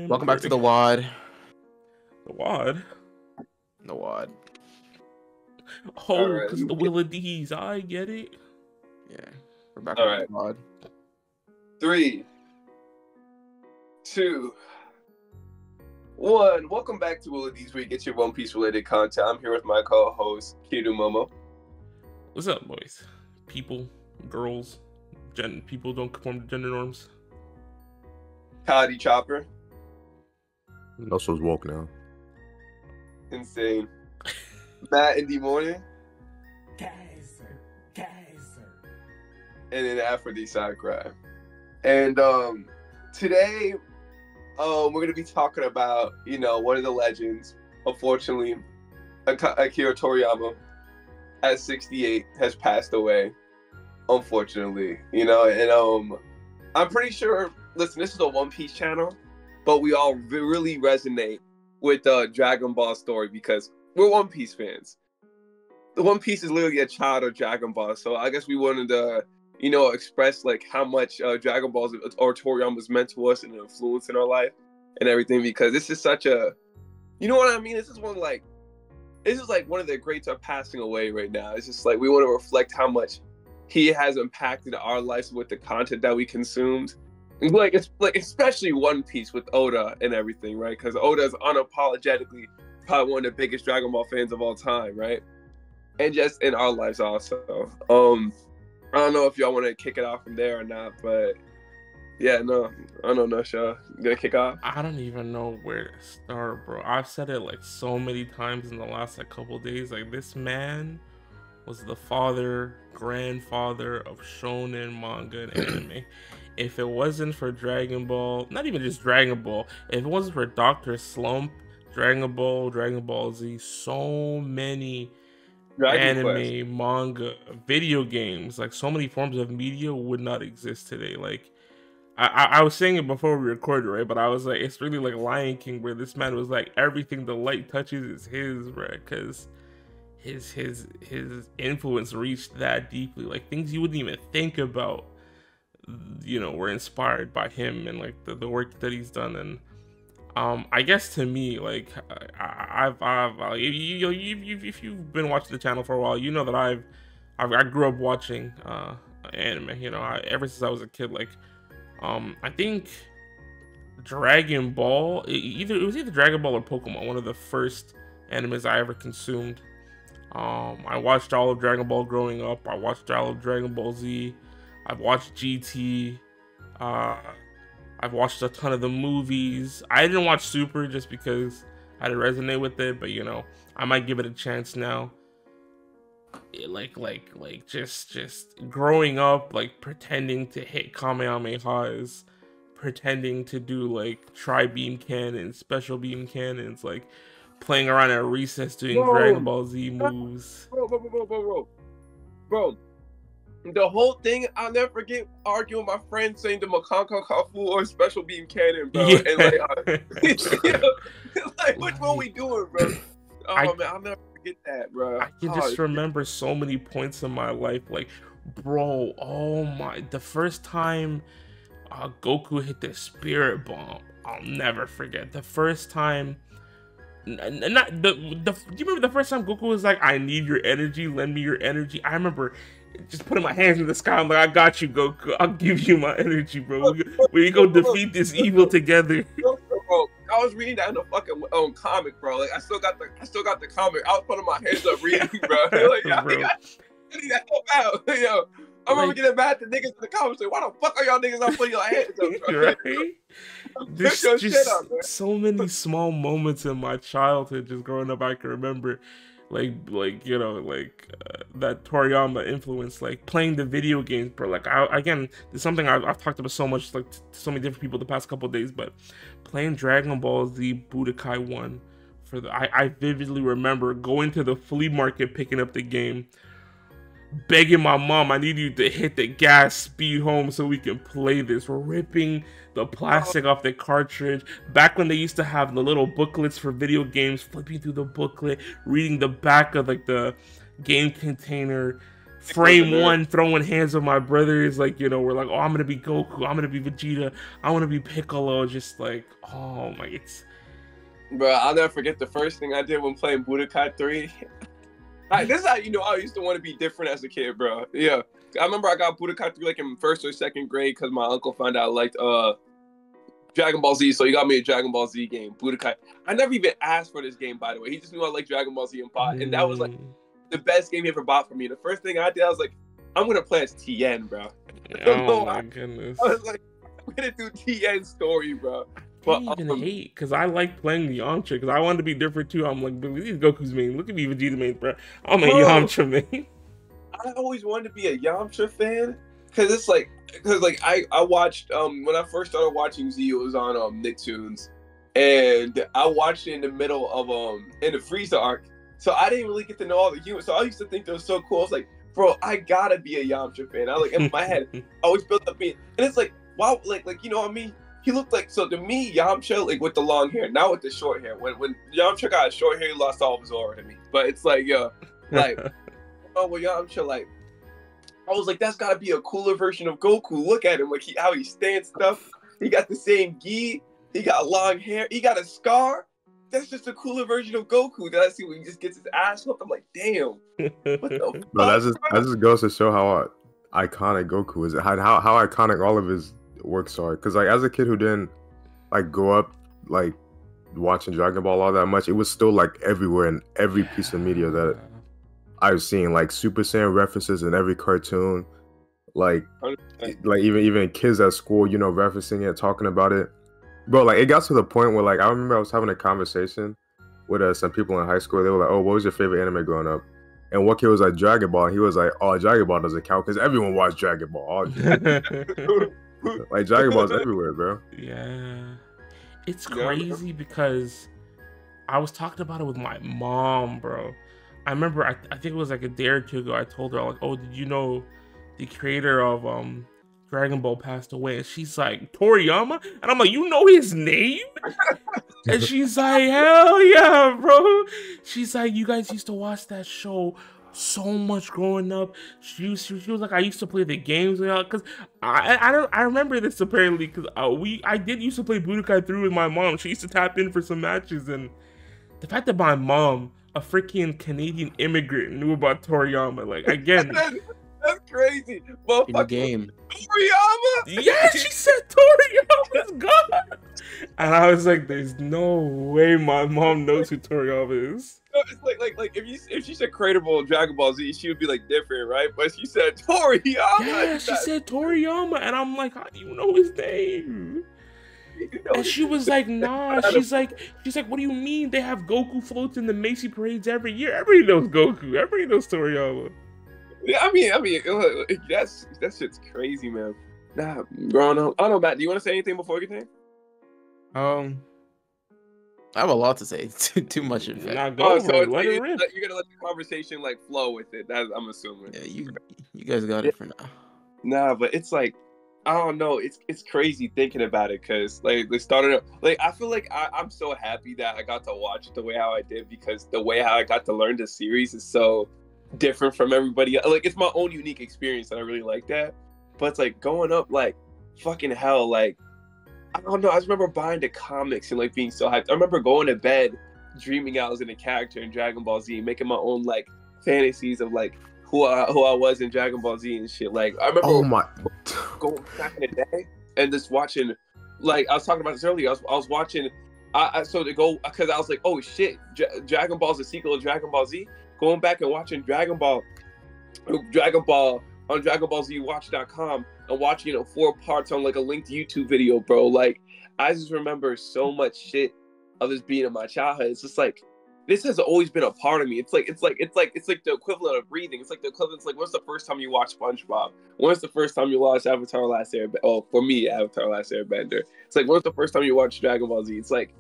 Welcome back to recording. the WAD. The WAD? The WAD. Oh, because of the Will of D's. I get it. Yeah, we're back All with right. the WAD. 3, 2, 1. Welcome back to Will of These, where you get your One Piece related content. I'm here with my co-host, Kiru Momo. What's up, boys? People, girls, people don't conform to gender norms. Cody Chopper. Nussle's woke now. Insane. Matt in the morning. Kaiser. And then Aphrodite Sakura. And today we're going to be talking about, one of the legends. Unfortunately, Akira Toriyama at 68 has passed away. Unfortunately, and I'm pretty sure, listen, this is a One Piece channel, but we all really resonate with the Dragon Ball story because we're One Piece fans. The One Piece is literally a child of Dragon Ball, so I guess we wanted to, express like how much Dragon Balls or Toriyama was meant to us and an influence in our life and everything, because this is such a, you know what I mean? This is like one of the greats are passing away right now. It's just like we want to reflect how much he has impacted our lives with the content that we consumed. It's like especially One Piece with Oda and everything, right? Because Oda is unapologetically probably one of the biggest Dragon Ball fans of all time, right? And just in our lives also. I don't know if y'all want to kick it off from there or not, but yeah, no, I don't know, Shaw. You gonna kick off? I don't even know where to start, bro. I've said it like so many times in the last couple days. Like, this man was the grandfather of shonen, manga, and anime. If it wasn't for Dragon Ball, not even just Dragon Ball, if it wasn't for Dr. Slump, Dragon Ball Z, so many anime, manga, video games, like so many forms of media would not exist today. Like, I was saying it before we recorded, right? But I was like, it's really like Lion King, where this man was like, everything the light touches is his, right? Because his influence reached that deeply. Like, things you wouldn't even think about, were inspired by him and like the work that he's done. And I guess to me, like, if you've been watching the channel for a while, you know that I grew up watching anime. Ever since I was a kid. Like, I think Dragon Ball, it was either Dragon Ball or Pokemon, one of the first animes I ever consumed. I watched all of Dragon Ball growing up. I watched all of Dragon Ball Z. I've watched GT. I've watched a ton of the movies. I didn't watch Super just because I didn't resonate with it, but I might give it a chance now. Just growing up, like pretending to hit Kamehamehas, pretending to do like tri-beam cannons, special beam cannons, like playing around at recess doing Dragon Ball Z moves. Bro. The whole thing, I'll never forget arguing with my friend saying the Makanko Kafu or special beam cannon, bro. Yeah. And like, which one we doing, bro? Man, I'll never forget that, bro. I can just remember so many points in my life, like, bro, the first time Goku hit the Spirit Bomb, I'll never forget. The first time, do you remember the first time Goku was like, I need your energy, lend me your energy? I remember just putting my hands in the sky. I'm like, I got you, Goku. I'll give you my energy, bro. We go defeat this evil together. Bro, I was reading that in the fucking comic, bro. Like, I still got the comic. I was putting my hands up reading, bro. Like, I need to help out. Yo, I remember getting mad at the niggas in the comments. Like, why the fuck are y'all niggas not putting your hands up, bro? Right? There's just so many small moments in my childhood, just growing up, I can remember. That Toriyama influence, like playing the video games, bro. Like, again, it's something I've talked about so much, like to so many different people the past couple of days, but playing Dragon Ball Z Budokai 1 I vividly remember going to the flea market, picking up the game, begging my mom, I need you to hit the gas, speed home so we can play this. We're ripping the plastic off the cartridge. Back when they used to have the little booklets for video games, flipping through the booklet, reading the back of like the game container, frame one throwing hands on my brothers, like, you know, we're like, oh, I'm gonna be Goku, I'm gonna be Vegeta, I want to be Piccolo, just like, oh my, it's. Bro, I'll never forget the first thing I did when playing Budokai 3. This is how you know I used to want to be different as a kid, bro. Yeah, I remember I got Budokai 3 like in first or second grade because my uncle found out I liked Dragon Ball Z, so he got me a Dragon Ball Z game, Budokai. I never even asked for this game, by the way. He just knew I liked Dragon Ball Z and bought, and that was like the best game he ever bought for me. The first thing I did, I was like, I'm gonna play as Tien, bro. Oh my goodness. I was like, I'm gonna do Tien's story, bro. I didn't even hate, because I like playing the Yamcha, because I wanted to be different too. I'm like, these Goku's main. Look at me, Vegeta main, bro. I'm a Yamcha main. I always wanted to be a Yamcha fan, because it's like, I watched, when I first started watching Z, it was on Nicktoons, and I watched it in the middle of, in the Frieza arc, so I didn't really get to know all the humans, so I used to think they were so cool. I was like, bro, I gotta be a Yamcha fan. I like, in my head, I always built up being, and it's like, wow, like, you know what I mean? He looked like, so to me, Yamcha, like with the long hair, not with the short hair. When Yamcha got short hair, he lost all of his aura to me. But it's like, yo, like, with Yamcha, like, I was like, that's gotta be a cooler version of Goku. Look at him, like how he stands stuff. He got the same gi. He got long hair. He got a scar. That's just a cooler version of Goku that I see when he just gets his ass whooped. I'm like, damn. What the fuck, that just goes to show how iconic Goku is. How iconic all of his works are. Because like as a kid who didn't like grow up like watching Dragon Ball all that much, it was still like everywhere in every piece of media that I've seen, like Super Saiyan references in every cartoon, like even kids at school, you know, referencing it, talking about it. Bro, like it got to the point where like I remember I was having a conversation with some people in high school. They were like, oh, what was your favorite anime growing up? And one kid was like, Dragon Ball. And he was like, oh, Dragon Ball doesn't count because everyone watched Dragon Ball. Like Dragon Ball's everywhere, bro. Yeah, it's crazy because I was talking about it with my mom, bro. I remember I think it was like a day or two ago. I told her like, oh, did you know the creator of Dragon Ball passed away? And she's like, Toriyama? And I'm like, you know his name? And she's like, hell yeah, bro. She's like, you guys used to watch that show so much growing up. She was like, I used to play the games because I remember this apparently because I did used to play Budokai 3 with my mom. She used to tap in for some matches, and the fact that my mom, a freaking Canadian immigrant, knew about Toriyama, like again. That's crazy. In the game. Toriyama? Yeah, she said Toriyama's God. And I was like, there's no way my mom knows who Toriyama is. No, it's like if she said creatable Dragon Ball Z, she would be like different, right? But she said Toriyama. Yeah, she said Toriyama, and I'm like, how do you know his name? And she was like, nah. She's like, what do you mean? They have Goku floats in the Macy parades every year. Everybody knows Goku. Everybody knows Toriyama. Yeah, I mean, that shit's crazy, man. Nah, growing up, I don't know, Matt. Do you want to say anything before we get there? I have a lot to say. Too much, in fact. Nah, go so let it rip. You're gonna let the conversation like flow with it. I'm assuming. Yeah, you guys got it for now. Nah, but it's like, I don't know. It's crazy thinking about it because like they started up. Like I feel like I'm so happy that I got to watch it the way how I did because the way how I got to learn the series is so different from everybody else. Like it's my own unique experience and I really like that. But it's like going up like fucking hell. Like I don't know. I just remember buying the comics and like being so hyped. I remember going to bed dreaming I was in a character in Dragon Ball Z, making my own like fantasies of like who I was in Dragon Ball Z and shit. Like I remember going back in the day and just watching. Like I was talking about this earlier. I was watching. So to go because I was like, oh shit, Dragon Ball's a sequel of Dragon Ball Z. Going back and watching Dragon Ball on DragonBallZWatch.com and watching 4 parts on like a linked YouTube video, bro. Like I just remember so much shit of this being in my childhood. It's just like this has always been a part of me. It's like the equivalent of breathing. It's like the equivalent. It's like when's the first time you watched SpongeBob? When's the first time you watched Avatar: Last Airbender? Oh, for me, Avatar: Last Airbender. It's like when's the first time you watched Dragon Ball Z? It's like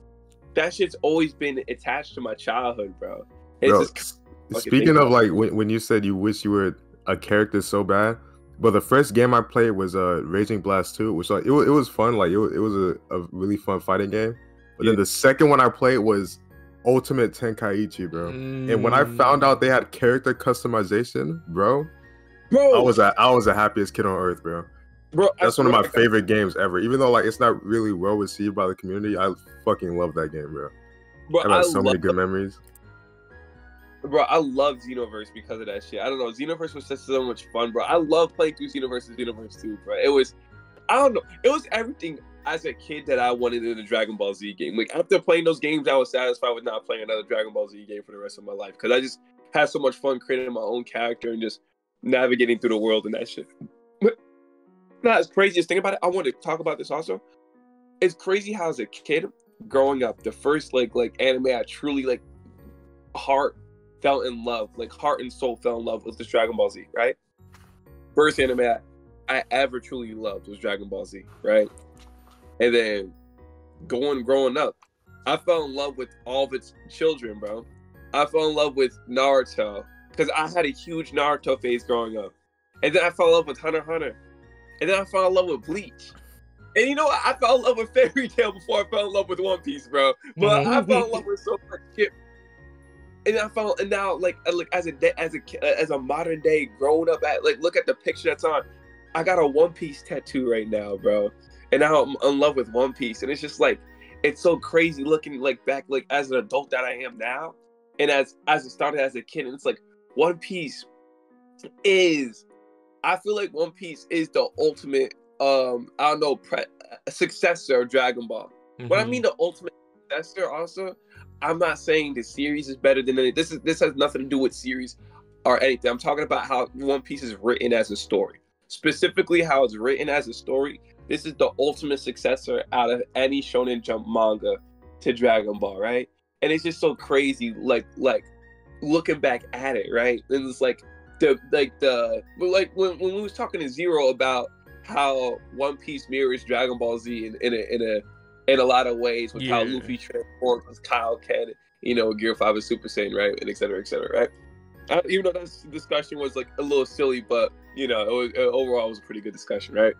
that shit's always been attached to my childhood, bro. It's just speaking of like when you said you wish you were a character so bad, but the first game I played was Raging Blast 2, which like it was fun, like it was a really fun fighting game. But then the second one I played was Ultimate Tenkaichi, bro. And when I found out they had character customization, bro, bro. I was the happiest kid on earth, bro. Bro, That's one of my favorite games ever. Even though like it's not really well received by the community, I fucking love that game, bro. Bro, I've had so many good memories. Bro, I love Xenoverse because of that shit. I don't know. Xenoverse was just so much fun, bro. I love playing through Xenoverse 2, bro. It was, I don't know. It was everything as a kid that I wanted in a Dragon Ball Z game. Like, after playing those games, I was satisfied with not playing another Dragon Ball Z game for the rest of my life. Because I just had so much fun creating my own character and just navigating through the world and that shit. But not as crazy as thing about it. I wanted to talk about this also. It's crazy how as a kid, growing up, the first like anime I truly like heart and soul fell in love with this Dragon Ball Z, right? First anime I ever truly loved was Dragon Ball Z, right? And then growing up, I fell in love with all of its children, bro. I fell in love with Naruto because I had a huge Naruto phase growing up. And then I fell in love with Hunter x Hunter. And then I fell in love with Bleach. And you know what? I fell in love with Fairy Tail before I fell in love with One Piece, bro. But I fell in love with so much shit. And now like as a modern day grown up look at the picture that's on. I got a One Piece tattoo right now, bro. And now I'm in love with One Piece. And it's just like, it's so crazy looking like back like as an adult that I am now. And as it started as a kid, and it's like One Piece I feel like One Piece is the ultimate successor of Dragon Ball. Mm-hmm. When I mean the ultimate successor also, I'm not saying the series is better than any. This has nothing to do with series or anything. I'm talking about how One Piece is written as a story. Specifically how it's written as a story. This is the ultimate successor out of any Shonen Jump manga to Dragon Ball, right? And it's just so crazy, like looking back at it, right? And it's like when we was talking to Zero about how One Piece mirrors Dragon Ball Z in a lot of ways, with how Luffy transforms with Kaioken, Gear 5 is Super Saiyan, right? And et cetera, right? Even though that discussion was like a little silly, but overall it was a pretty good discussion, right?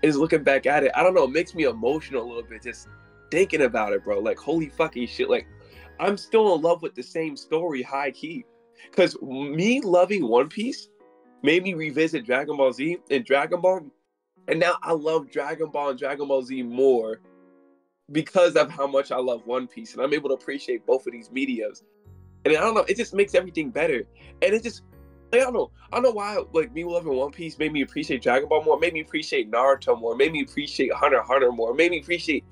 Is looking back at it, I don't know, it makes me emotional a little bit just thinking about it, bro. Like, holy fucking shit, like I'm still in love with the same story, high key, because me loving One Piece made me revisit Dragon Ball Z and Dragon Ball, and now I love Dragon Ball and Dragon Ball Z more because of how much I love One Piece, and I'm able to appreciate both of these mediums. And I don't know, it just makes everything better. And it just, I don't know why, like, me loving One Piece made me appreciate Dragon Ball more, made me appreciate Naruto more, made me appreciate Hunter x Hunter more, made me appreciate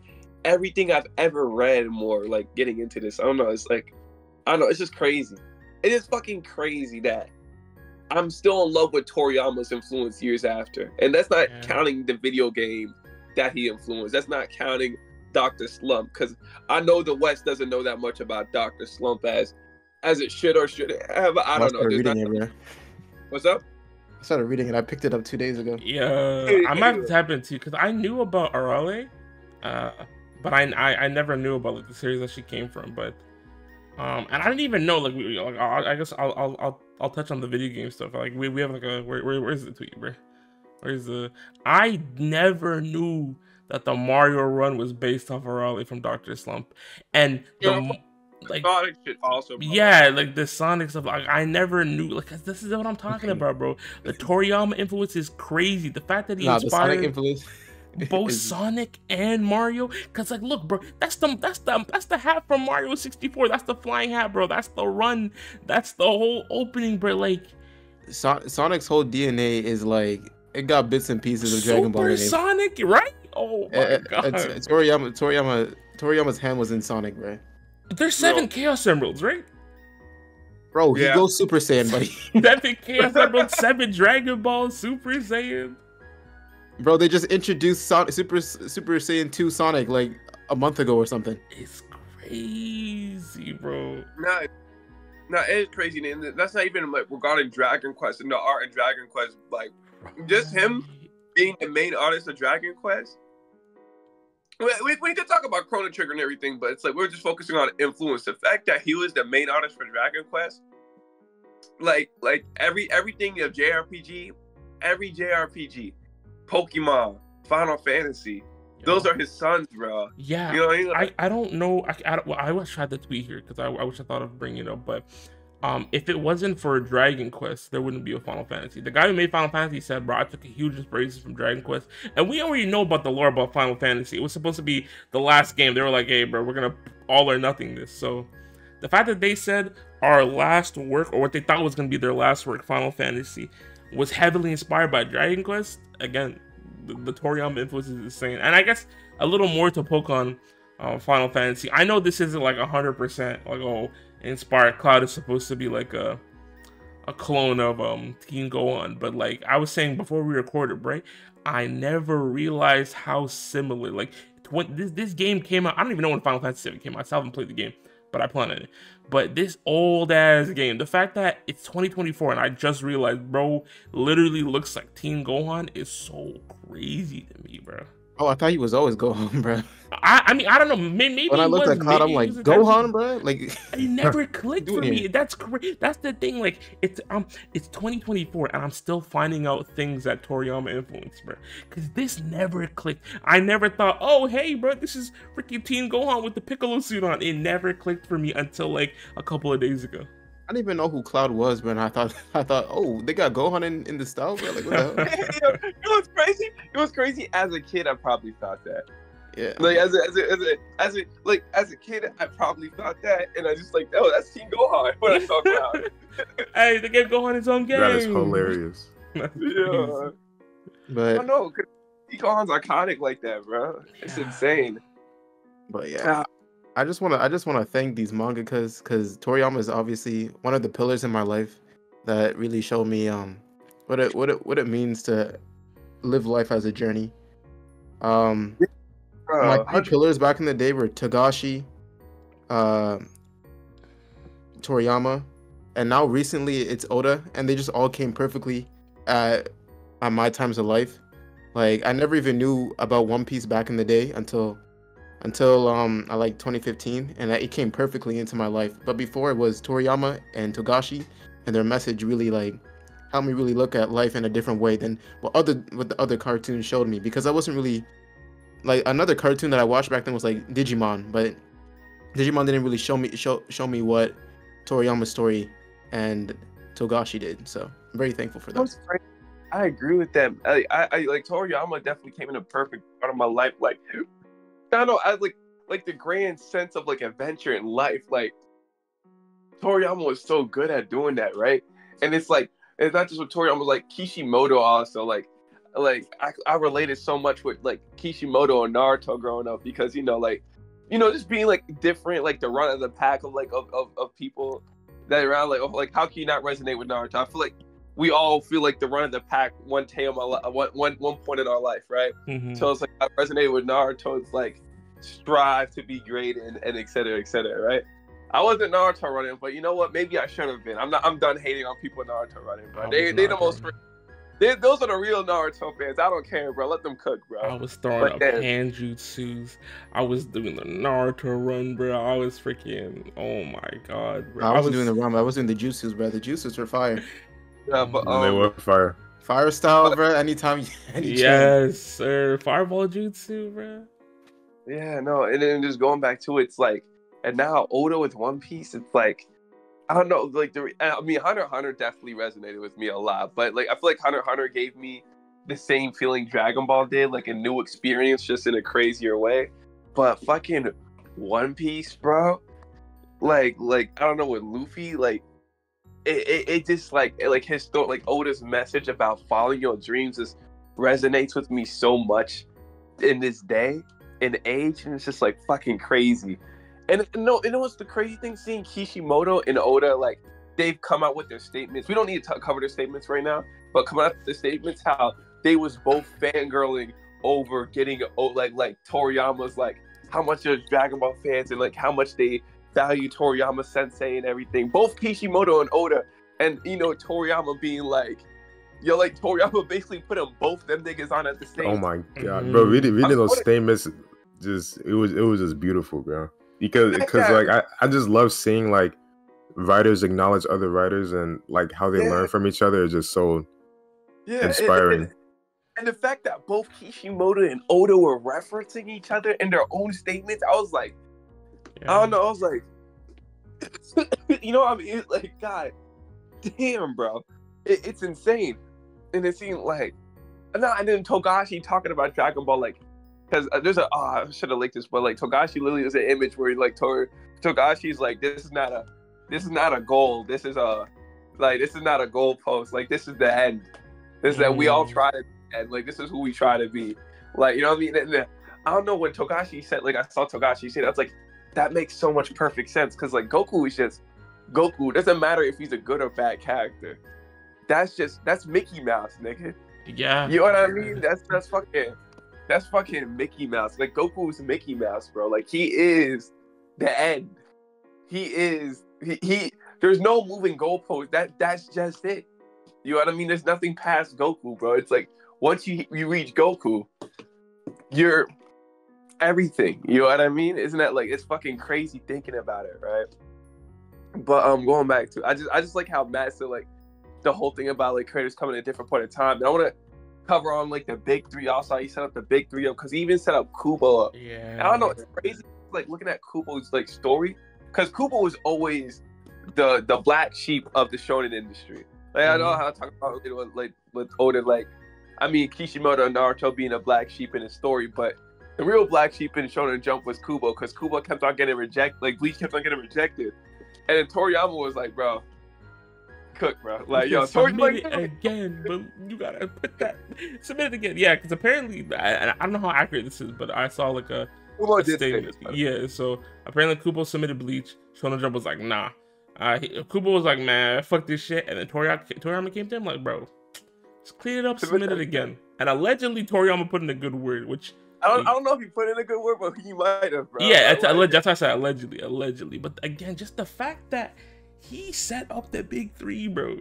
everything I've ever read more, like, getting into this. I don't know, it's like, I don't know, it's just crazy. It is fucking crazy that I'm still in love with Toriyama's influence years after. And that's not counting the video game that he influenced. That's not counting Dr. Slump, because I know the West doesn't know that much about Dr. Slump as it should or shouldn't have. I don't know. Reading it, bro. What's up? I started reading it. I picked it up 2 days ago. Yeah, I might have to tap into, because I knew about Arale, but I never knew about like the series that she came from. But and I didn't even know like I guess I'll touch on the video game stuff. Like we have like a where's the tweet, bro? Where's the? I never knew that the Mario run was based off Arale from Dr. Slump, and like Sonic shit also, bro. Yeah, like the Sonic stuff. Like, I never knew. Like, this is what I'm talking about, bro. The Toriyama influence is crazy. The fact that he inspired both Sonic and Mario. Cause like, look, bro, that's the hat from Mario 64. That's the flying hat, bro. That's the run. That's the whole opening, bro. Like, Sonic's whole DNA is like it got bits and pieces of Dragon Ball. Super Sonic, right? Oh my god. Toriyama's hand was in Sonic, bro. There's 7 Chaos Emeralds, right? Bro, he goes Super Saiyan, buddy. 7 Chaos Emeralds, 7 Dragon Ball, Super Saiyan. Bro, they just introduced Super Saiyan 2 Sonic like a month ago or something. It's crazy, bro. No, it's crazy, and that's not even like regarding Dragon Quest and the art in Dragon Quest. Like, just him being the main artist of Dragon Quest. We could talk about Chrono Trigger and everything, but it's like we're just focusing on influence. The fact that he was the main artist for Dragon Quest, like everything of every JRPG, Pokemon, Final Fantasy, those are his sons, bro. Yeah, you know what I mean? I don't know. I wish I had the tweet here because I wish I thought of bringing it up, but If it wasn't for Dragon Quest, there wouldn't be a Final Fantasy. The guy who made Final Fantasy said, bro, I took a huge inspiration from Dragon Quest. And we already know about the lore about Final Fantasy. It was supposed to be the last game. They were like, hey, bro, we're going to all or nothing this. So the fact that they said our last work, or what they thought was going to be their last work, Final Fantasy, was heavily inspired by Dragon Quest, again, the Toriyama influence is insane. And I guess a little more to poke on Final Fantasy. I know this isn't like 100% like, oh, inspired. Cloud is supposed to be like a clone of Teen Gohan, but like I was saying before we recorded, right? I never realized how similar. Like when this game came out, I don't even know when Final Fantasy VII came out. I still haven't played the game, but I plan on it. But this old ass game, the fact that it's 2024 and I just realized, bro, literally looks like Teen Gohan is so crazy to me, bro. Oh, I thought he was always Gohan, bro. I mean, I don't know. Maybe when I looked at Cloud, I'm like, Gohan, bro. Like, it never clicked for me. That's great. That's the thing. Like, it's 2024, and I'm still finding out things that Toriyama influenced, bro. Because this never clicked. I never thought, oh, hey, bro, this is freaking Teen Gohan with the Piccolo suit on. It never clicked for me until like a couple of days ago. I didn't even know who Cloud was, but I thought, oh, they got Gohan in the style, bro. Like, what the hell? You know what's crazy? It was crazy. As a kid, I probably thought that. Yeah. Like as a kid, I probably thought that, and I just like, oh, that's Teen Gohan when I saw Cloud. Hey, they gave Gohan his own game. That is hilarious. Yeah. But I don't know. Teen Gohan's iconic like that, bro. It's insane. But yeah. I just want to thank these manga because Toriyama is obviously one of the pillars in my life that really showed me what it means to live life as a journey. My three pillars back in the day were Togashi, Toriyama, and now recently it's Oda, and they just all came perfectly at my times of life. Like I never even knew about One Piece back in the day until I like 2015, and it came perfectly into my life. But before it was Toriyama and Togashi, and their message really like helped me really look at life in a different way than what the other cartoons showed me, because I wasn't really like another cartoon that I watched back then was like Digimon, but Digimon didn't really show me what Toriyama's story and Togashi did. So I'm very thankful for that. I agree with them. I like Toriyama definitely came in a perfect part of my life. Like I don't know, I like the grand sense of like adventure in life. Like Toriyama was so good at doing that, right? And it's like it's not just with Toriyama, like Kishimoto also like I related so much with like Kishimoto and Naruto growing up because just being like different, like the run of the pack of like of people that around like how can you not resonate with Naruto? I feel like we all feel like the run of the pack one point in our life, right? Mm-hmm. So it's like I resonated with Naruto. It's like strive to be great and et cetera, right? I wasn't Naruto running, but you know what? Maybe I should have been. I'm done hating on people Naruto running, bro. They the most. Those are the real Naruto fans. I don't care, bro. Let them cook, bro. I was throwing up Hanjutsus. I was doing the Naruto run, bro. I was freaking. Oh my god, bro. I was doing the run. I was doing the jutsus, bro. The jutsus were fire. Yeah, but they were fire. Fire style, bro. Anytime. Yes, sir. Fireball jutsu, bro. Yeah, no, and then just going back to it, it's like, and now Oda with One Piece, it's like, I don't know, like Hunter x Hunter definitely resonated with me a lot, but like I feel like Hunter x Hunter gave me the same feeling Dragon Ball did, like a new experience, just in a crazier way. But fucking One Piece, bro, like I don't know, with Luffy, like. It just like his thought, like Oda's message about following your dreams just resonates with me so much in this day and age, and it's just like fucking crazy. And no, you know what's the crazy thing? Seeing Kishimoto and Oda, like they've come out with their statements. We don't need to cover their statements right now, but coming out with the statements how they was both fangirling over getting like Toriyama's like how much they're Dragon Ball fans and like how much they value Toriyama sensei and everything. Both Kishimoto and Oda, and Toriyama being like, like Toriyama basically put them both them niggas on at the same. Oh my god, bro! Reading those statements, it was just beautiful, bro. Because like I just love seeing like writers acknowledge other writers and like how they learn from each other is just so inspiring. And the fact that both Kishimoto and Oda were referencing each other in their own statements, I was like. I don't know. I was like, You know what I mean? It's like, God damn, bro. It's insane. And it seemed like, and then Togashi talking about Dragon Ball, like, because there's I should have linked this, but like Togashi literally is an image where like Togashi's like, this is not a goal. This is not a goal post. Like, this is the end. This is that we all try to be, and like, this is who we try to be. Like, you know what I mean? And I don't know, when Togashi said, like, I saw Togashi say that, I was like, that makes so much perfect sense, because like Goku is just Goku. Doesn't matter if he's a good or bad character. That's Mickey Mouse, nigga. Yeah. You know what I mean? That's fucking Mickey Mouse. Like, Goku's Mickey Mouse, bro. Like, he is the end. He is he there's no moving goalpost. That's just it. You know what I mean? There's nothing past Goku, bro. It's like, once you reach Goku, you're everything. You know what I mean? Isn't that like, it's fucking crazy thinking about it, right? But going back to, I just like how Matt said, like, the whole thing about like creators coming at a different point in time. And I want to cover on like the big three. Also, he set up the big three up, because he even set up Kubo up. Yeah. And I don't know, it's crazy like looking at Kubo's like story, because Kubo was always the black sheep of the shonen industry. Like, I know how to talk about it with Oda, like, I mean, Kishimoto and Naruto being a black sheep in his story, but the real black sheep in Shonen Jump was Kubo, because Kubo kept on getting rejected, like Bleach kept on getting rejected, and then Toriyama was like, bro, cook, bro, like, yo, submit it again, but you gotta submit it again, yeah, because apparently, I don't know how accurate this is, but I saw like a statement, yeah, so apparently Kubo submitted Bleach, Shonen Jump was like, nah, Kubo was like, man, fuck this shit, and then Toriyama came to him like, bro, just clean it up, submit it again, and allegedly Toriyama put in a good word, which I don't know if he put in a good word, but he might have, bro. Yeah, that's why I said allegedly. But again, just the fact that he set up the big three, bro.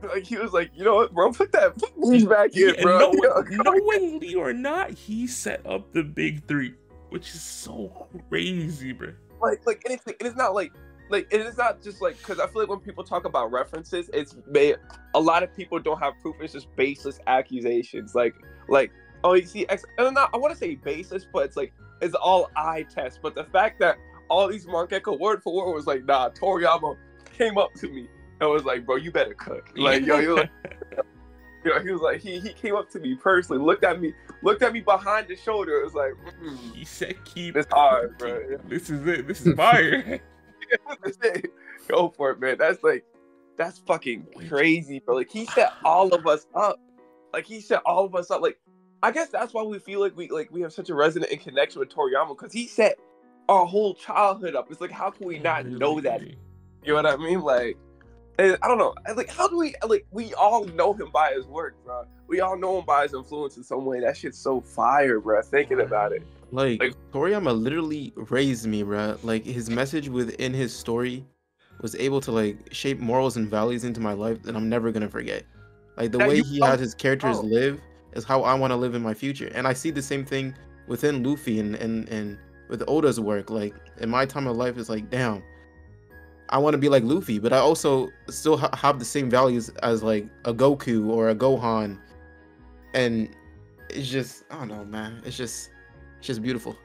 Like, he was like, you know what, bro, put Bleach back in, bro. Knowingly or not, he set up the big three, which is so crazy, bro. Like, and it's not like, it is not just like, because I feel like when people talk about references, a lot of people don't have proof. It's just baseless accusations. Like, oh, you see, and I want to say baseless, but it's like, it's all eye test. But the fact that all these mangaka word for word was like, nah, Toriyama came up to me and was like, bro, you better cook. Like, yo, you're like, he was like, he came up to me personally, looked at me behind the shoulder. It was like, he said, keep this hard, bro. This is it. This is fire. Go for it, man. That's fucking crazy, bro. Like, he set all of us up. Like, I guess that's why we feel like we have such a resonant and connection with Toriyama, because he set our whole childhood up. It's like, how can we not know that? You know what I mean? Like, and I don't know. Like, how do we all know him by his work, bro. We all know him by his influence in some way. That shit's so fire, bro. Thinking about it. Like Toriyama literally raised me, bro. Like, his message within his story was able to like shape morals and values into my life that I'm never gonna forget. Like, the way he had his characters live is how I want to live in my future. And I see the same thing within Luffy and with Oda's work. Like, in my time of life, it's like, damn, I want to be like Luffy, but I also still have the same values as like a Goku or a Gohan. And it's just, I don't know, man. It's just beautiful.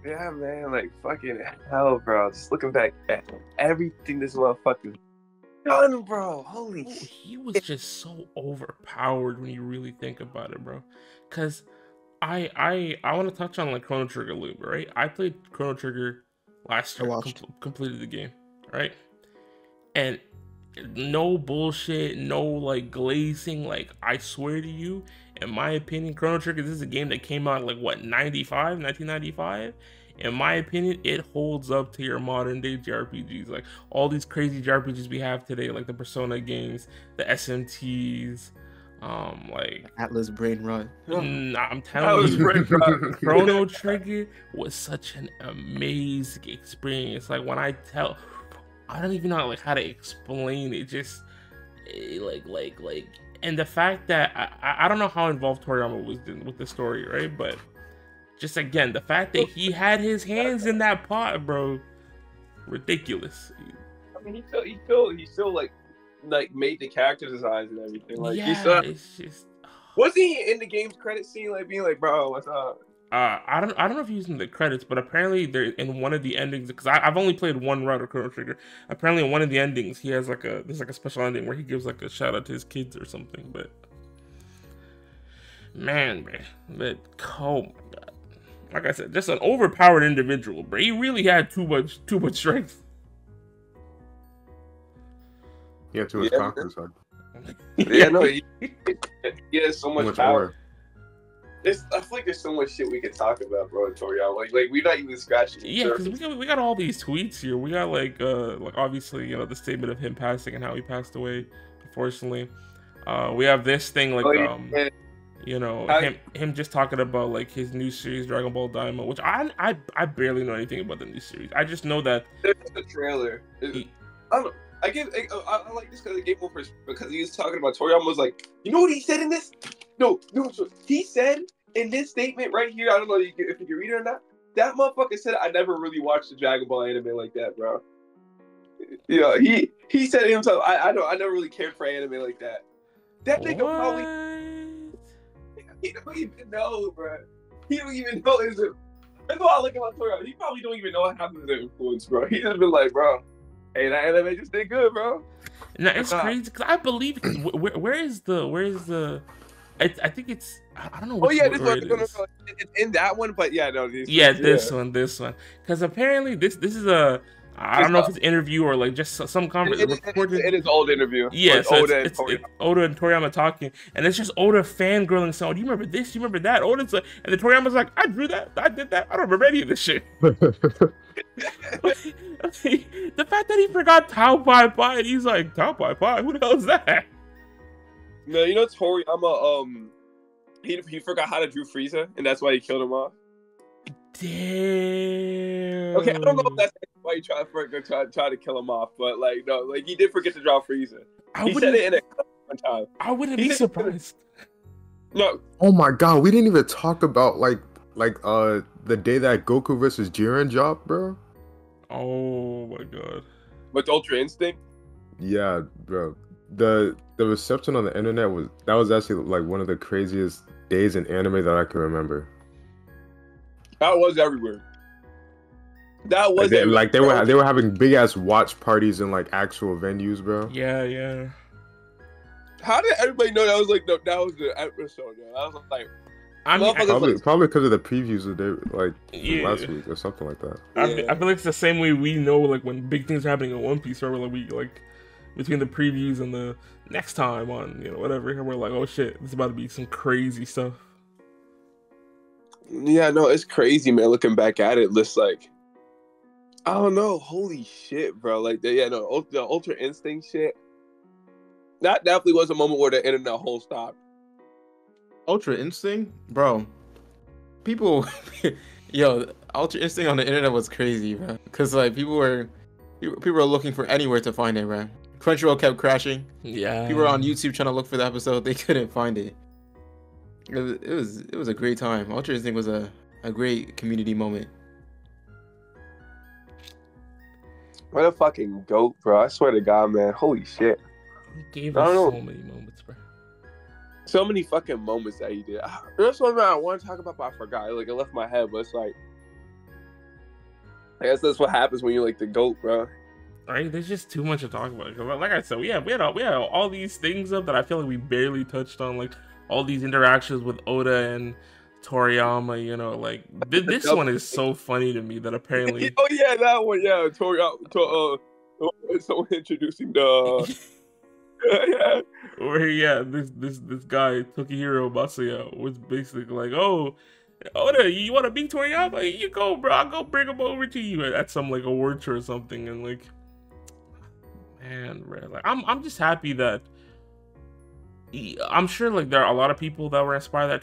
Yeah, man. Like, fucking hell, bro. Just looking back at everything this motherfucker done, bro. Holy shit. He was just so overpowered when you really think about it, bro. Cause I want to touch on like Chrono Trigger a little bit, right? I played Chrono Trigger last year, completed the game, right? And no bullshit, no like glazing. Like, I swear to you, in my opinion, Chrono Trigger, this is a game that came out like what, 1995. In my opinion, it holds up to your modern day JRPGs. Like, all these crazy JRPGs we have today, like the Persona games, the SMTs, like Atlas Brain Rot. I'm telling you, Chrono Trigger was such an amazing experience. Like, when I don't even know like how to explain it. Just like, and the fact that I don't know how involved Toriyama was with the story, right? But just again, the fact that he had his hands in that pot, bro, ridiculous. I mean, he still like made the character designs and everything. Like, yeah, it's just. Wasn't he in the game's credit scene, like being like, bro, what's up? I don't know if he's in the credits, but apparently they're in one of the endings because I've only played one route of Chrono Trigger. Apparently in one of the endings he has there's like a special ending where he gives like a shout out to his kids or something. But man, but oh my god, like I said, just an overpowered individual, bro. He really had too much strength. He had too much confidence. Yeah, no, he has so much power. Aura. I feel like there's so much shit we could talk about, bro, Toriyama. Like we're not even scratching. Yeah, because we got all these tweets here. We got like obviously the statement of him passing and how he passed away, unfortunately. We have this thing like him just talking about like his new series Dragon Ball Daima, which I barely know anything about the new series. I just know that there's a trailer. I don't know. I like this because I gave him first because he was talking about Toriyama was like, you know what he said in this? No. He said in this statement right here. I don't know if you can read it or not. That motherfucker said I never really watched the Dragon Ball anime like that, bro. You know, he said it himself. I never really cared for anime like that. That nigga probably he don't even know, bro. He don't even know is it. That's why I look at my Toriyama. He probably don't even know what happened to the influence, bro. He just been like, bro. Hey, that anime just did good, bro. No, it's crazy because I believe where is the I think it's I don't know. Oh yeah, this one. It's in that one, but yeah, no. This one. Because apparently this is a I don't know if it's an interview or like just some conversation. It is old interview. Yeah, so it's Oda and Toriyama talking, and it's just Oda fangirling. So, do you remember this? Do you remember that? Oda's like, and then Toriyama's like, I drew that, I did that. I don't remember any of this shit. The fact that he forgot Tao Pai Pai, and he's like, Tao Pai Pai, who the hell is that? No, you know Toriyama, he forgot how to draw Frieza, and that's why he killed him off. Damn. Okay, I don't know if that's why he tried to kill him off, but like no, like he did forget to draw Frieza. He said it in a one time. I wouldn't be surprised. No. Oh my god, we didn't even talk about like the day that Goku versus Jiren dropped, bro. Oh my god. With Ultra Instinct? Yeah, bro. The reception on the internet was actually like one of the craziest days in anime that I can remember. That was everywhere. That was like they were having big ass watch parties in like actual venues, bro. Yeah. How did everybody know that was like that was the episode? I was like, probably because of the previews of last week or something like that. I feel like it's the same way we know like when big things are happening in One Piece, or like we like between the previews and the next time on whatever, and we're like, oh shit, this is about to be some crazy stuff. Yeah, no, it's crazy, man. Looking back at it, it's like, I don't know. Holy shit, bro. Like, the Ultra Instinct shit. That definitely was a moment where the internet whole stopped. Ultra Instinct, bro. People, Ultra Instinct on the internet was crazy, bro. Cause like people were looking for anywhere to find it, bro. Crunchyroll kept crashing. Yeah. People were on YouTube trying to look for the episode. They couldn't find it. It was a great time. Ultra Instinct was a great community moment. What a fucking goat, bro. I swear to God, man. Holy shit. He gave us so many moments, bro. So many fucking moments that he did. There's something I want to talk about, but I forgot. Like, it left my head, but it's like, I guess that's what happens when you're like the GOAT, bro. Right? There's just too much to talk about. Cause like I said, we had all these things up that I feel like we barely touched on, like all these interactions with Oda and Toriyama. Like this one is so funny to me that apparently. Oh yeah, that one. Yeah, Toriyama. Someone introducing the. Where this guy Tokihiro Masaya was basically like, oh, Oda, you want to beat Toriyama? You go, bro. I'll go bring him over to you at some like award show or something. And like, man, bro, like I'm just happy that I'm sure like there are a lot of people that were inspired by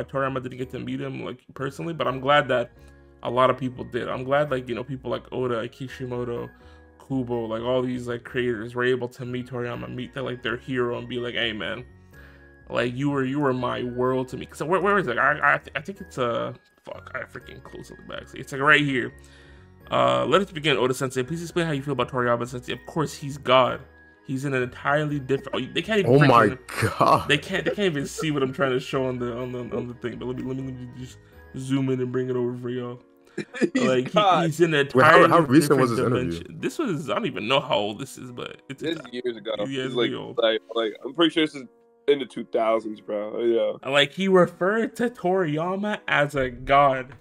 Toriyama didn't get to meet him like personally, but I'm glad that a lot of people did. I'm glad like people like Oda, Kishimoto, Kubo, like all these like creators were able to meet Toriyama, meet their hero, and be like, hey man, like you were my world to me. So where is it? I think it's fuck, I freaking closed it back. It's like right here. Let us begin, Oda Sensei. Please explain how you feel about Toriyama Sensei. Of course, he's God. He's in an entirely different. They can't even. Oh my god! They can't even see what I'm trying to show on the thing. But let me just zoom in and bring it over for y'all. He's Like God. he's in a Wait, how entirely recent was different this interview? dimension. This was, I don't even know how old this is, but it's This is years ago. Yeah, It's it's like, really old. like I'm pretty sure this is in the 2000s, bro. Yeah. like he referred to Toriyama as a god.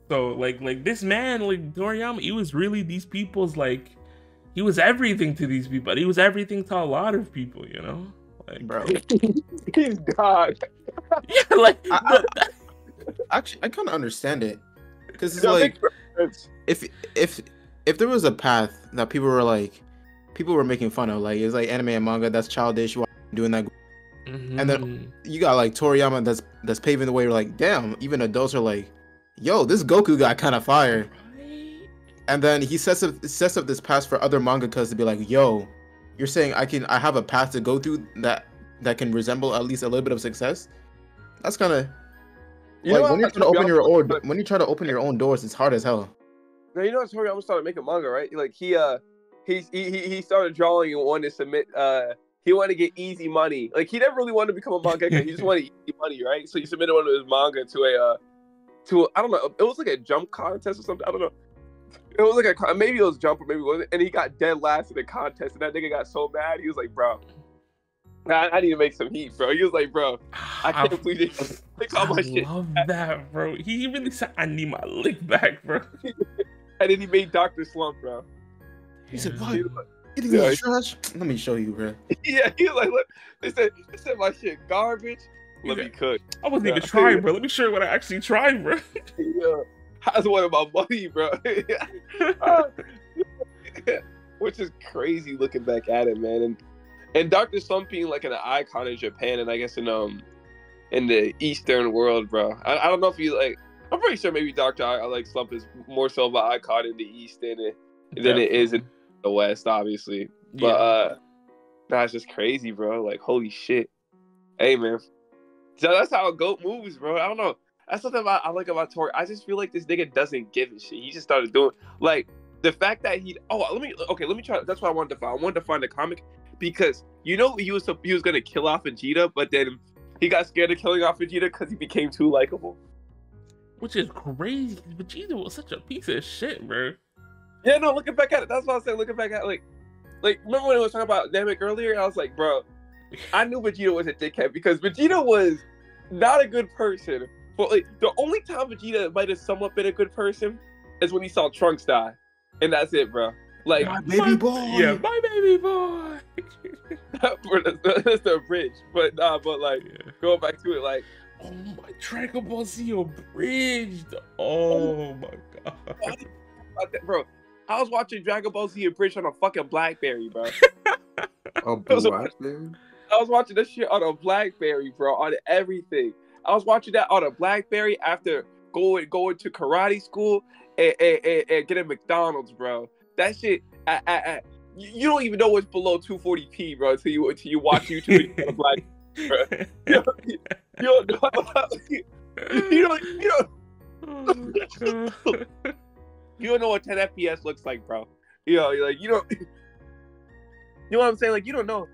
So like this man, like Toriyama, he was really these people's like, he was everything to these people. He was everything to a lot of people, you know. Like, bro. He's God. yeah, like Actually, I kind of understand it, because it's That like, makes sense. if there was a path that people were making fun of, like it's like anime and manga that's childish, why are you doing that? And then you got like Toriyama that's paving the way. Like, damn, even adults are like, yo, this Goku got kind of fire. And then he sets up this path for other mangakas to be like, yo, you're saying I have a path to go through that can resemble at least a little bit of success. That's kind of like when you try to open your own doors, it's hard as hell. Now you know what Toriyama started making manga, right? Like he started drawing and wanted to submit. He wanted to get easy money. Like he never really wanted to become a mangaka. He just wanted easy money, right? So he submitted one of his manga to a I don't know. It was like a jump contest or something. I don't know. It was like maybe it was jump or maybe it wasn't. And he got dead last in the contest, and that nigga got so mad. He was like, "Bro, I need to make some heat, bro." He was like, "Bro, I can't believe it. Take all my shit." I love that, bro. He really said, "I need my lick back, bro." And then he made Dr. Slump, bro. He said, "What? He You was like, think that's trash? Let me show you, bro." yeah, he was like, "Look, they said my shit garbage. Let me cook." I wasn't even trying, bro. Let me show you what I actually tried, bro. Yeah, I just wanted my money, bro. Which is crazy looking back at it, man. And Dr. Slump being like an icon in Japan, and I guess in the Eastern world, bro. I don't know if you like. I'm pretty sure maybe Dr. Slump is more so of an icon in the East than it is in the West, obviously. But that's just crazy, bro. Like, holy shit. Hey, man. So that's how a goat moves, bro. I don't know. That's something I like about Tori. I just feel like this nigga doesn't give a shit. He just started doing like the fact that let me try. That's what I wanted to find. I wanted to find the comic because he was gonna kill off Vegeta, but then he got scared of killing off Vegeta because he became too likable. Which is crazy. Vegeta was such a piece of shit, bro. Yeah, no, looking back at it, that's what I was saying. Looking back at it, like remember when I was talking about Namek earlier? I was like, bro, I knew Vegeta was a dickhead because Vegeta was not a good person. But like the only time Vegeta might have somewhat been a good person is when he saw Trunks die, and that's it, bro. Like My baby boy. Yeah, my baby boy. that's the bridge, but going back to it, like, oh my Dragon Ball Z abridged. Oh my god, bro. I was watching Dragon Ball Z abridged on a fucking BlackBerry, bro. Oh, BlackBerry? I was watching this shit on a BlackBerry, bro, on everything. I was watching that on a BlackBerry after going to karate school and getting McDonald's, bro. That shit, you don't even know what's below 240p, bro, until you watch YouTube on a BlackBerry, bro. You don't know what 10 FPS looks like, bro. You know what I'm saying? Like, you don't know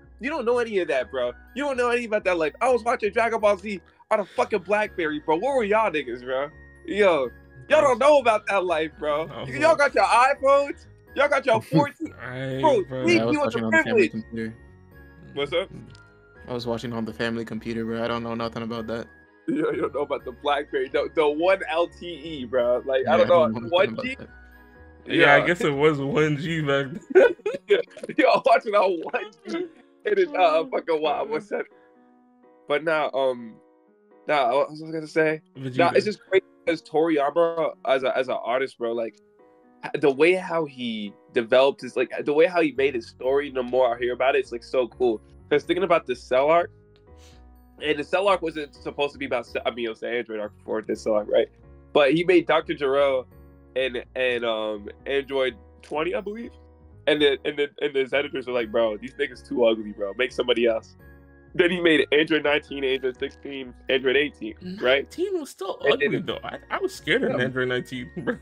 any of that, bro. You don't know any about that. Like, I was watching Dragon Ball Z on a fucking BlackBerry, bro. Where were y'all niggas, bro? Y'all don't know about that life, bro. Y'all got your iPhones. Y'all got your 14. Bro, Yeah, I was watching on the family privilege. computer. What's up? I was watching on the family computer, bro. I don't know nothing about that. You don't know about the BlackBerry, the 1 LTE, bro. Like, I Yeah, don't know, nothing 1G. about that. Yeah, I guess it was 1G back then. Y'all watching on 1G. It is fucking wild. What's that? But now, what was I gonna say? Nah, it's just crazy because Toriyama as an artist, bro. Like the way how he developed his, like the way how he made his story. The more I hear about it, it's like so cool. Because thinking about the Cell arc, and the Cell arc wasn't supposed to be about. I mean, it was the Android arc before the Cell arc, right? But he made Dr. Gero and Android 20, I believe. And his editors were like, bro, these niggas too ugly, bro. Make somebody else. Then he made Android 19, Android 16, Android 18, right? 19 was still ugly, though. I was scared of Android 19, bro.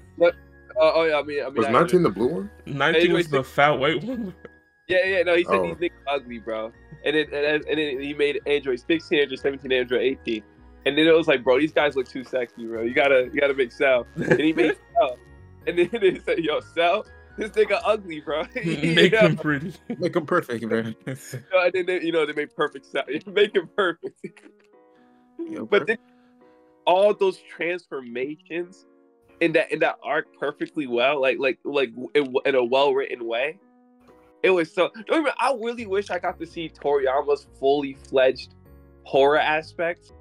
Oh, yeah, I mean, was 19 the blue one? 19 was the fat white one. Yeah, no, he said these niggas ugly, bro. And then he made Android 16, Android 17, Android 18. And then it was like, bro, these guys look too sexy, bro. You gotta make Cell. And he made Cell. And then they said, yo, Cell, this nigga ugly, bro. Make him pretty. Make him perfect, bro. And then they made perfect Cell. Make him perfect. Yo, But then all those transformations in that arc perfectly well, like in a well written way. It was so. Don't even. I really wish I got to see Toriyama's fully fledged horror aspect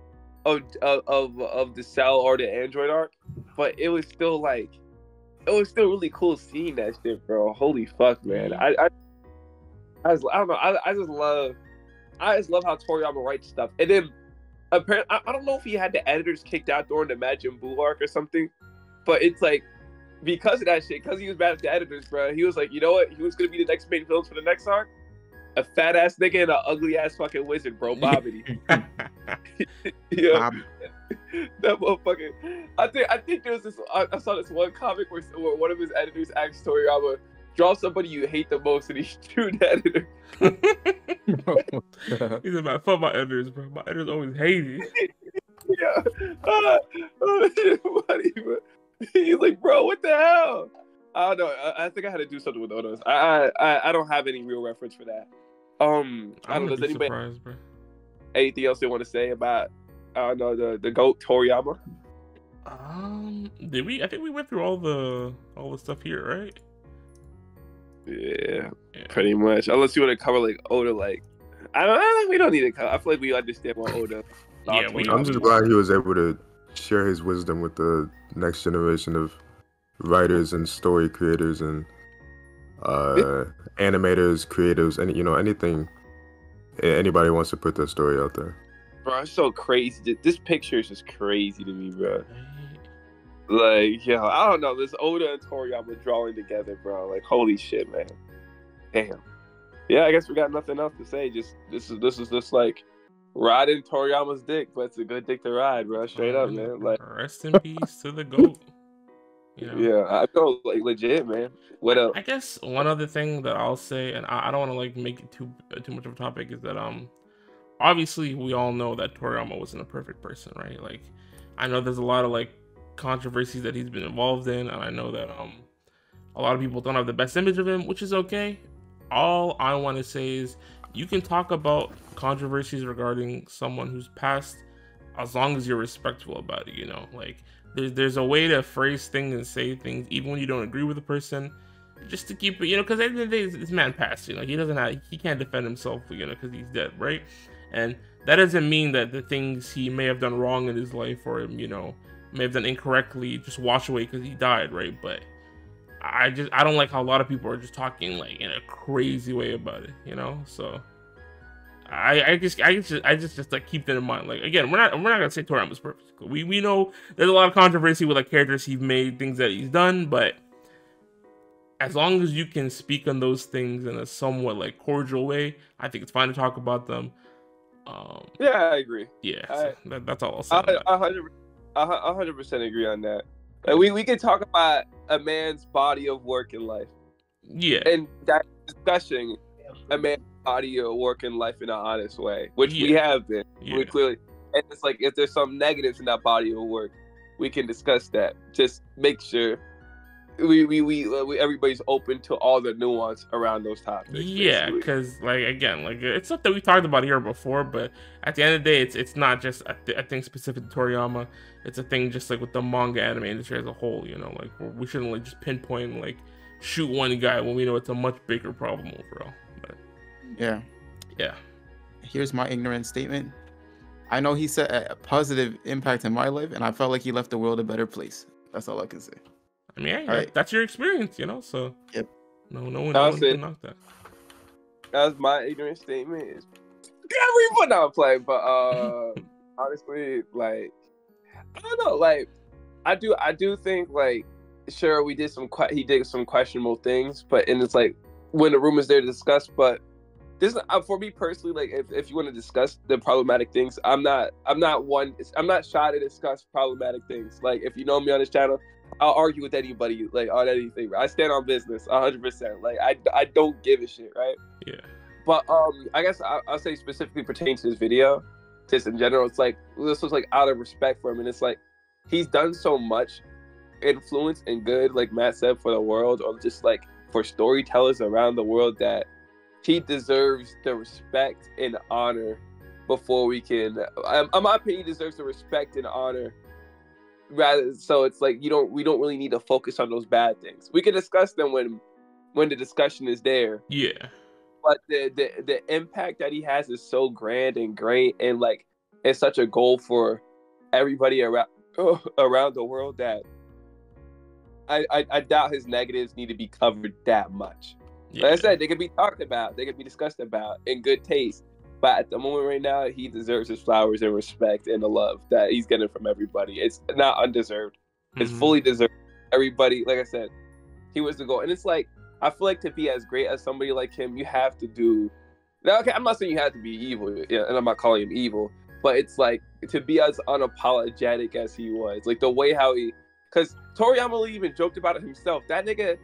of the Cell or the Android arc, but it was still really cool seeing that shit, bro. Holy fuck, man! I don't know. I just love how Toriyama writes stuff. And then apparently, I don't know if he had the editors kicked out during the Majin Buu arc or something, but it's like, because of that shit, because he was mad at the editors, bro, he was like, you know what? He was gonna be the next main villain for the next arc. A fat ass nigga and an ugly ass fucking wizard, bro. Bobbity. Yeah. That motherfucker. I think there was this. I saw this one comic where one of his editors asked Toriyama, draw somebody you hate the most, and he drew the editor. He's about fuck my editors, bro. My editors always hate it. Yeah. Funny, bro. He's like, bro, what the hell? I don't know. I think I had to do something with Odos. I don't have any real reference for that. I don't know. Does anybody anything else they want to say about the GOAT Toriyama? Did we? I think we went through all the stuff here, right? Yeah, pretty much. Unless you want to cover like Oda, like I don't know. We don't need to cover. I feel like we understand what Oda. Yeah, I'm just glad he was able to share his wisdom with the next generation of writers and story creators and animators, creatives, and anything anybody wants to put their story out there. Bro, it's so crazy. This picture is just crazy to me, bro. Like, yo, I don't know. This Oda and Toriyama drawing together, bro. Like, holy shit, man. Damn. Yeah, I guess we got nothing else to say. Just this is just like riding Toriyama's dick, but it's a good dick to ride, bro. Straight up, man. Like, rest in peace to the GOAT. Yeah, I know, like legit, man. What else? I guess one other thing that I'll say, and I don't want to like make it too much of a topic, is that obviously we all know that Toriyama wasn't a perfect person, right? Like, I know there's a lot of like controversies that he's been involved in, and I know that a lot of people don't have the best image of him, which is okay. All I want to say is you can talk about controversies regarding someone who's passed as long as you're respectful about it, like there's a way to phrase things and say things even when you don't agree with the person, just to keep it, because at the end of the day, this man passed, he can't defend himself, because he's dead, right? And that doesn't mean that the things he may have done wrong in his life or may have done incorrectly just wash away because he died, right? But I don't like how a lot of people are just talking like in a crazy way about it, so I just like keep that in mind. Like, again, we're not gonna say Toriyama's perfect. We know there's a lot of controversy with like characters he's made, things that he's done, but as long as you can speak on those things in a somewhat like cordial way, I think it's fine to talk about them. Yeah, I agree. Yeah, so that's all I'll say. 100% agree on that. Like, we can talk about a man's body of work in life. Yeah, and that discussing a man's body of work in life in an honest way, which we have been. We clearly, and it's like if there's some negatives in that body of work, we can discuss that. Just make sure we everybody's open to all the nuance around those topics. Yeah, because like again, like it's stuff that we talked about here before, but at the end of the day, it's not just a thing specific to Toriyama. It's a thing just like with the manga anime industry as a whole. Like we shouldn't like just pinpoint and like shoot one guy when we know it's a much bigger problem overall. But yeah. Here's my ignorant statement. I know he set a positive impact in my life, and I felt like he left the world a better place. That's all I can say. I mean, that's your experience, so yep. No one can knock that. That was my ignorant statement. Everyone not playing, but honestly, like I don't know, like I do think like sure he did some questionable things, but it's like when the room is there to discuss, but this for me personally, like if you want to discuss the problematic things, I'm not shy to discuss problematic things. Like if you know me on this channel, I'll argue with anybody like on anything. I stand on business 100%. Like I don't give a shit, right? Yeah. But I guess I'll say specifically pertains to this video. just in general. It's like this was like out of respect for him, and it's like he's done so much influence and good, like Matt said, for the world, or just like for storytellers around the world, that he deserves the respect and honor before we can. In my opinion, he deserves the respect and honor. Rather, so it's like we don't really need to focus on those bad things. We can discuss them when the discussion is there. Yeah. But the impact that he has is so grand and great, and like it's such a goal for everybody around the world that I doubt his negatives need to be covered that much. Yeah. Like I said, they can be talked about, they can be discussed about in good taste. But at the moment right now, he deserves his flowers and respect and the love that he's getting from everybody. It's not undeserved. It's fully deserved. Everybody, like I said, he was the goal. And it's like, I feel like to be as great as somebody like him, you have to do. Now, okay, I'm not saying you have to be evil, and I'm not calling him evil, but it's like to be as unapologetic as he was, like the way how because Toriyama even joked about it himself. That nigga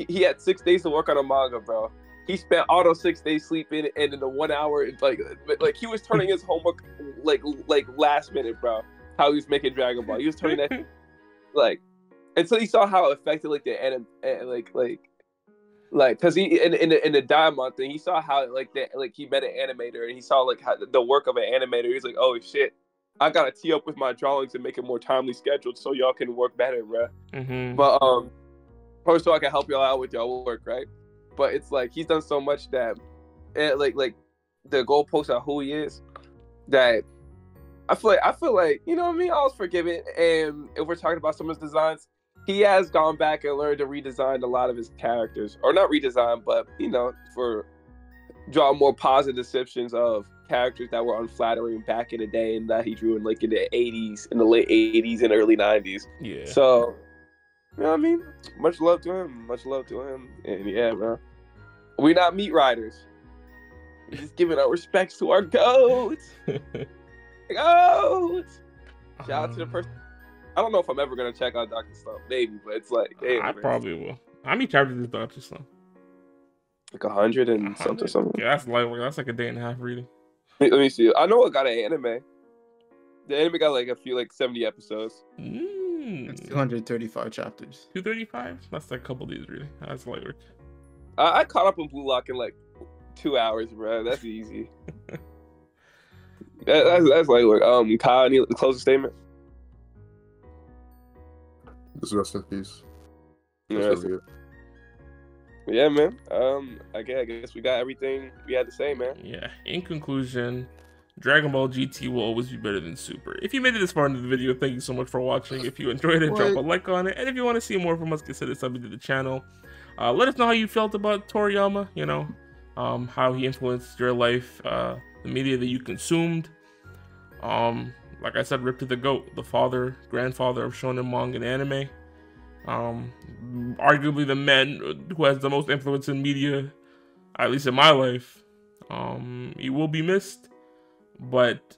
he had 6 days to work on a manga, bro. He spent all those 6 days sleeping, and in the 1 hour, like he was turning his homework like last minute, bro. How he was making Dragon Ball, he was turning that like. Until he saw how it affected like the anime, because he in the Diamond thing, he saw how he met an animator, and he saw like how the work of an animator. He's like, oh shit, I gotta tee up with my drawings and make it more timely scheduled so y'all can work better, bro. But or so I can help y'all out with y'all work, right? But it's like he's done so much that, like the goalpost of who he is, that I feel like you know what I mean. I was forgiven, and if we're talking about some of his designs, he has gone back and learned to redesign a lot of his characters, or not redesign, but for draw more positive depictions of characters that were unflattering back in the day, and that he drew in like in the late 80s and early 90s. Yeah. So, you know what I mean? Much love to him. And yeah, bro. We're not meat riders. We're just giving our respects to our goats. Goats! Shout out to the person. I don't know if I'm ever gonna check out Dr. Slump, maybe, but it's like, hey, I probably will. How many chapters is Dr. Slump? Like 100 and something. Yeah, that's light work. That's like a day and a half reading. Let me see. I know it got an anime. The anime got like a few, like 70 episodes. It's 235 chapters. 235? That's like a couple days reading. That's light work. I caught up on Blue Lock in like 2 hours, bro. That's easy. That's light work. Kyle, any closing statement? Just rest in peace. Yeah, man. I guess we got everything we had to say, man. Yeah. In conclusion, Dragon Ball GT will always be better than Super. If you made it this far into the video, thank you so much for watching. If you enjoyed it, drop a like on it. And if you want to see more from us, consider subbing to the channel. Let us know how you felt about Toriyama, how he influenced your life, the media that you consumed. Like I said, Rip to the GOAT, the grandfather of shonen manga and anime. Arguably the man who has the most influence in media, at least in my life. He will be missed, but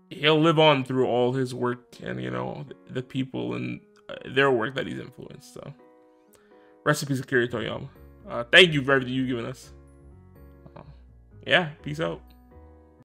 he'll live on through all his work and, the people and their work that he's influenced. So, rest in peace, Akira Toriyama. Thank you for everything you've given us. Yeah, peace out.